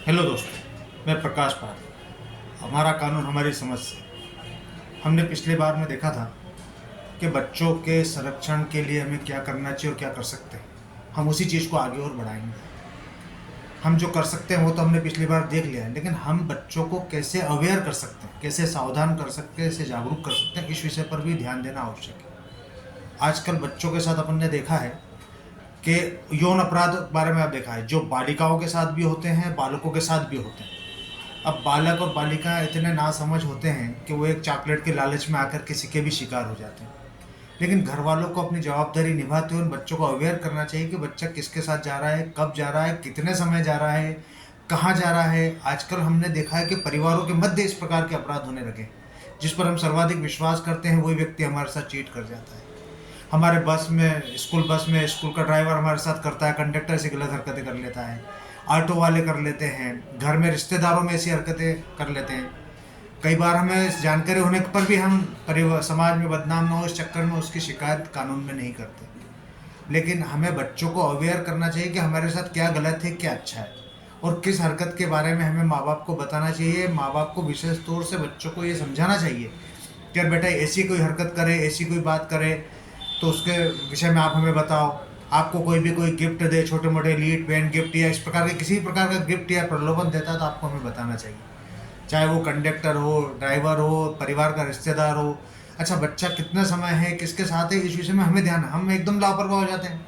Hello दोस्तों, मैं प्रकाश पाल। हमारा कानून हमारी समझ से। हमने पिछली बार में देखा था कि बच्चों के संरक्षण के लिए हमें क्या करना चाहिए और क्या कर सकते हैं। हम उसी चीज़ को आगे और बढ़ाएंगे। हम जो कर सकते हैं वो तो हमने पिछली बार देख लिया है, लेकिन हम बच्चों को कैसे अवेयर कर सकते हैं, कैसे सावधान कर सकते हैं, कैसे जागरूक कर सकते हैं, इस विषय पर भी ध्यान देना आवश्यक है। आजकल बच्चों के साथ अपन ने देखा है कि यौन अपराध बारे में आप देखा है, जो बालिकाओं के साथ भी होते हैं, बालकों के साथ भी होते हैं। अब बालक और बालिका इतने नासमझ होते हैं कि वो एक चॉकलेट के लालच में आकर किसी के भी शिकार हो जाते हैं। लेकिन घर वालों को अपनी जवाबदारी निभाते हुए उन बच्चों को अवेयर करना चाहिए कि बच्चा किसके साथ जा रहा है, कब जा रहा है, कितने समय जा रहा है, कहाँ जा रहा है। आजकल हमने देखा है कि परिवारों के मध्य इस प्रकार के अपराध होने लगे। जिस पर हम सर्वाधिक विश्वास करते हैं वही व्यक्ति हमारे साथ चीट कर जाता है। हमारे बस में, स्कूल स्कूल का ड्राइवर हमारे साथ करता है, कंडक्टर से गलत हरकतें कर लेता है, ऑटो वाले कर लेते हैं, घर में रिश्तेदारों में ऐसी हरकतें कर लेते हैं। कई बार हमें जानकारी होने पर भी हम परिवार समाज में बदनाम ना हो इस चक्कर में उसकी शिकायत कानून में नहीं करते। लेकिन हमें बच्चों को अवेयर करना चाहिए कि हमारे साथ क्या गलत है, क्या अच्छा है, और किस हरकत के बारे में हमें माँ बाप को बताना चाहिए। माँ बाप को विशेष तौर से बच्चों को ये समझाना चाहिए कि यार बेटा, ऐसी कोई हरकत करे, ऐसी कोई बात करे तो उसके विषय में आप हमें बताओ। आपको कोई गिफ्ट दे, छोटे मोटे लीड पेन गिफ्ट या इस प्रकार के किसी भी प्रकार का गिफ्ट या प्रलोभन देता है तो आपको हमें बताना चाहिए, चाहे वो कंडक्टर हो, ड्राइवर हो, परिवार का रिश्तेदार हो। अच्छा, बच्चा कितना समय है, किसके साथ है, इस विषय में हमें ध्यान। हम एकदम लापरवाह हो जाते हैं।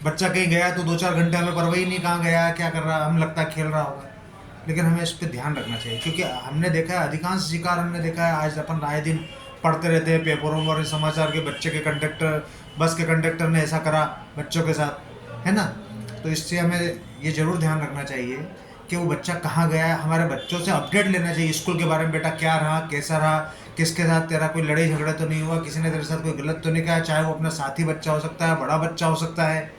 बच्चा कहीं गया तो 2-4 घंटे हमें परवाही नहीं, कहाँ गया, क्या कर रहा है, हम लगता है खेल रहा होगा। लेकिन हमें इस पर ध्यान रखना चाहिए, क्योंकि हमने देखा है अधिकांश शिकार हमने देखा है, आज अपन आए दिन पढ़ते रहते हैं पेपरों और समाचार के, बच्चे के कंडक्टर, बस के कंडक्टर ने ऐसा करा बच्चों के साथ, है ना। तो इससे हमें ये ज़रूर ध्यान रखना चाहिए कि वो बच्चा कहाँ गया है। हमारे बच्चों से अपडेट लेना चाहिए स्कूल के बारे में, बेटा क्या रहा, कैसा रहा, किसके साथ तेरा कोई लड़ाई झगड़ा तो नहीं हुआ, किसी ने तेरे साथ कोई गलत तो नहीं किया। चाहे वो अपना साथी बच्चा हो सकता है, बड़ा बच्चा हो सकता है,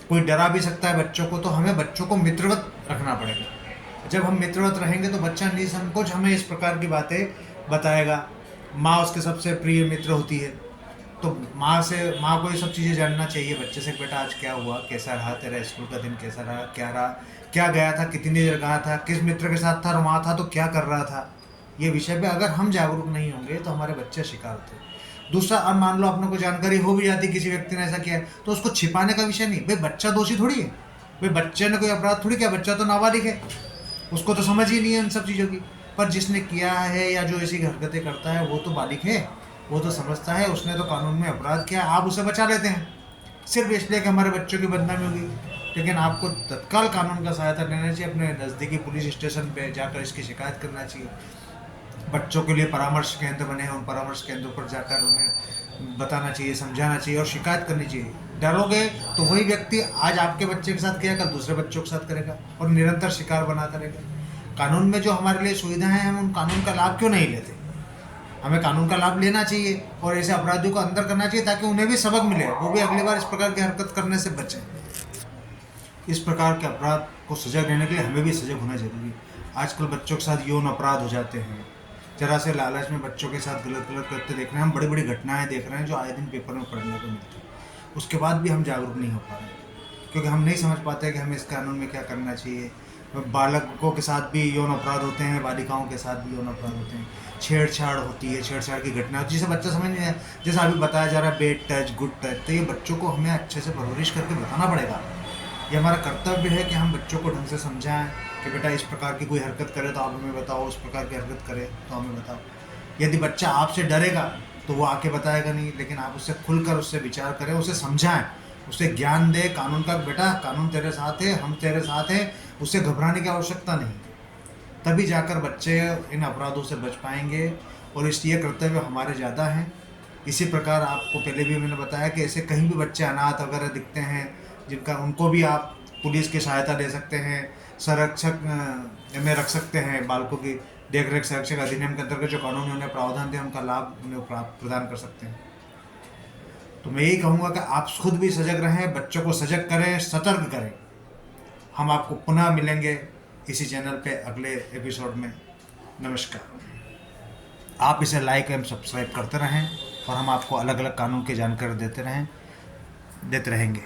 कोई डरा भी सकता है बच्चों को। तो हमें बच्चों को मित्रवत रखना पड़ेगा। जब हम मित्रवत रहेंगे तो बच्चा निसंकोच हमें इस प्रकार की बातें बताएगा। माँ उसके सबसे प्रिय मित्र होती है, तो माँ को ये सब चीज़ें जानना चाहिए बच्चे से। बेटा आज क्या हुआ, कैसा रहा तेरा स्कूल का दिन, कैसा रहा, क्या गया था, कितनी देर गया था, किस मित्र के साथ था, वहाँ था तो क्या कर रहा था। ये विषय पे अगर हम जागरूक नहीं होंगे तो हमारे बच्चे शिकार होते हैं। दूसरा, अब मान लो अपने को जानकारी हो भी जाती किसी व्यक्ति ने ऐसा किया है, तो उसको छिपाने का विषय नहीं। भाई बच्चा दोषी थोड़ी है, भाई बच्चे ने कोई अपराध थोड़ी किया, बच्चा तो नाबालिग है, उसको तो समझ ही नहीं है इन सब चीज़ों की। पर जिसने किया है या जो ऐसी हरकतें करता है वो तो बालिग है, वो तो समझता है, उसने तो कानून में अपराध किया। आप उसे बचा लेते हैं सिर्फ इसलिए कि हमारे बच्चों की बदनामी होगी। लेकिन आपको तत्काल कानून का सहायता लेना चाहिए, अपने नज़दीकी पुलिस स्टेशन पे जाकर इसकी शिकायत करना चाहिए। बच्चों के लिए परामर्श केंद्र बने हैं, उन परामर्श केंद्रों पर जाकर उन्हें बताना चाहिए, समझाना चाहिए और शिकायत करनी चाहिए। डरोगे तो वही व्यक्ति आज आपके बच्चे के साथ किया, कल दूसरे बच्चों के साथ करेगा और निरंतर शिकार बनाता रहेगा। कानून में जो हमारे लिए सुविधाएं हैं, हम उन कानून का लाभ क्यों नहीं लेते। हमें कानून का लाभ लेना चाहिए और ऐसे अपराधियों को अंदर करना चाहिए ताकि उन्हें भी सबक मिले, वो भी अगली बार इस प्रकार की हरकत करने से बचें। इस प्रकार के अपराध को सजा देने के लिए हमें भी सजग होना जरूरी है। आजकल बच्चों के साथ यौन अपराध हो जाते हैं, जरा से लालच में बच्चों के साथ गलत गलत करते देख रहे हैं। हम बड़ी बड़ी घटनाएं देख रहे हैं जो आए दिन पेपर में पढ़ने को मिलती है। उसके बाद भी हम जागरूक नहीं हो पा रहे क्योंकि हम नहीं समझ पाते कि हमें इस कानून में क्या करना चाहिए। बालकों के साथ भी यौन अपराध होते हैं, बालिकाओं के साथ भी यौन अपराध होते हैं, छेड़छाड़ होती है, छेड़छाड़ की घटना होती है जिसे बच्चा समझ नहीं आया। जैसा अभी बताया जा रहा है बेड टच, गुड टच, तो ये बच्चों को हमें अच्छे से परवरिश करके बताना पड़ेगा। ये हमारा कर्तव्य है कि हम बच्चों को ढंग से समझाएं कि बेटा इस प्रकार की कोई हरकत करे तो आप हमें बताओ, उस प्रकार की हरकत करे तो हमें बताओ। यदि बच्चा आपसे डरेगा तो वो आके बताएगा नहीं, लेकिन आप उससे खुलकर उससे विचार करें, उसे समझाएं, उसे ज्ञान दे कानून का। बेटा कानून तेरे साथ है, हम तेरे साथ हैं, उससे घबराने की आवश्यकता नहीं। तभी जाकर बच्चे इन अपराधों से बच पाएंगे और इसलिए कर्तव्य हमारे ज़्यादा हैं। इसी प्रकार आपको पहले भी मैंने बताया कि ऐसे कहीं भी बच्चे अनाथ वगैरह दिखते हैं जिनका, उनको भी आप पुलिस की सहायता दे सकते हैं, संरक्षक में रख सकते हैं। बालकों की देख रेख संरक्षक अधिनियम के अंतर्गत जो कानून उन्हें प्रावधान थे उनका लाभ उन्हें प्रदान कर सकते हैं। तो मैं यही कहूँगा कि आप खुद भी सजग रहें, बच्चों को सजग करें, सतर्क करें। हम आपको पुनः मिलेंगे इसी चैनल पे अगले एपिसोड में। नमस्कार। आप इसे लाइक एवं सब्सक्राइब करते रहें और हम आपको अलग अलग कानून की जानकारी देते रहेंगे।